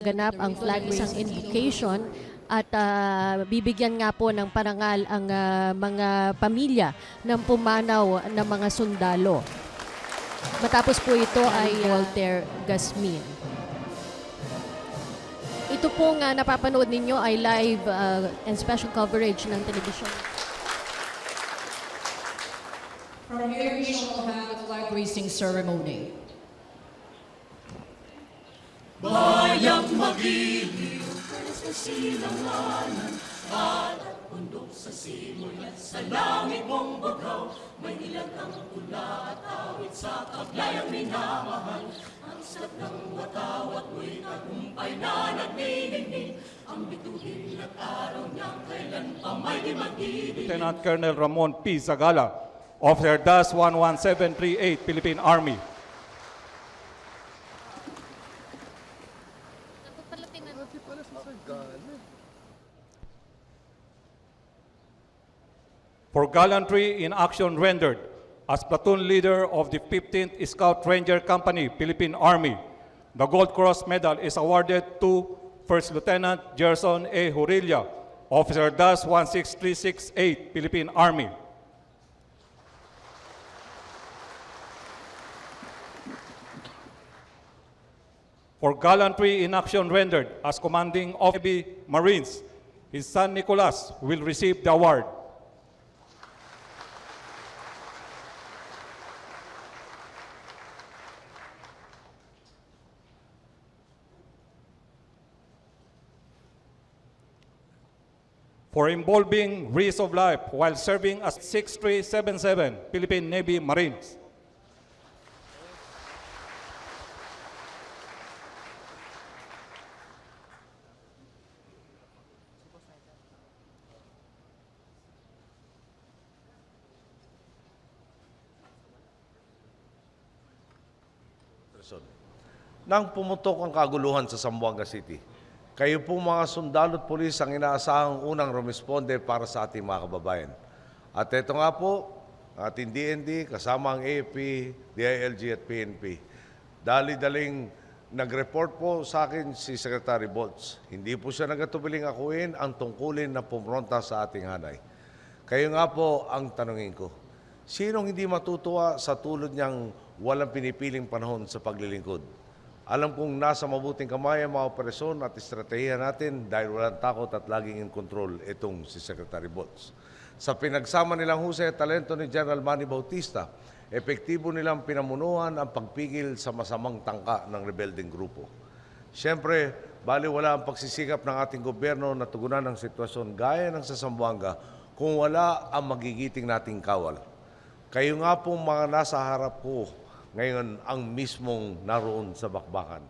ganap ang flag isang invocation at bibigyan nga po ng parangal ang mga pamilya ng pumanaw na mga sundalo. Matapos po ito ay Walter Gasmin. Ito po nga napapanood ninyo ay live and special coverage ng television. From here, we shall have the flag raising ceremony. Bayang magiliw, sa silanganan, at bundok sa simulan, sa langit mong bugaw, may ilagang pula at awit sa kablayang minamahal. Ang sarap ng watawat mo'y tagumpay na nagniningning, ang bituhin at araw niyang kailan pa may di magdidinig. Lieutenant Colonel Ramon P. Zagala, Officer DAS 11738, Philippine Army. For gallantry in action rendered as platoon leader of the 15th Scout Ranger Company, Philippine Army, the Gold Cross Medal is awarded to First Lieutenant Gerson A. Hurilla, Officer DAS 16368, Philippine Army. For gallantry in action rendered as commanding of Navy Marines, his son Nicolas will receive the award. For involving risk of life while serving as 6377 Philippine Navy Marines. Nang pumutok ang kaguluhan sa Zamboanga City, kayo po mga sundalo at pulis ang inaasahang unang rumisponde para sa ating mga kababayan. At ito nga po, ating DND kasama ang AFP, DILG at PNP. Dali-daling nag-report po sa akin si Secretary Bolts. Hindi po siya nagatubiling akuin ang tungkulin na pumunta sa ating hanay. Kayo nga po ang tanungin ko, sinong hindi matutuwa sa tulad niyang walang pinipiling panahon sa paglilingkod? Alam kong nasa mabuting kamay ang mga operasyon at estratehiya natin dahil walang takot at laging in control itong si Secretary Bolts. Sa pinagsama nilang husay at talento ni General Manny Bautista, epektibo nilang pinamunuan ang pagpigil sa masamang tangka ng rebelding grupo. Siyempre, baliwala ang pagsisikap ng ating gobyerno na tugunan ang sitwasyon gaya ng sa Zamboanga kung wala ang magigiting nating kawal. Kayo nga pong mga nasa harap ko ngayon ang mismong naroon sa bakbakan.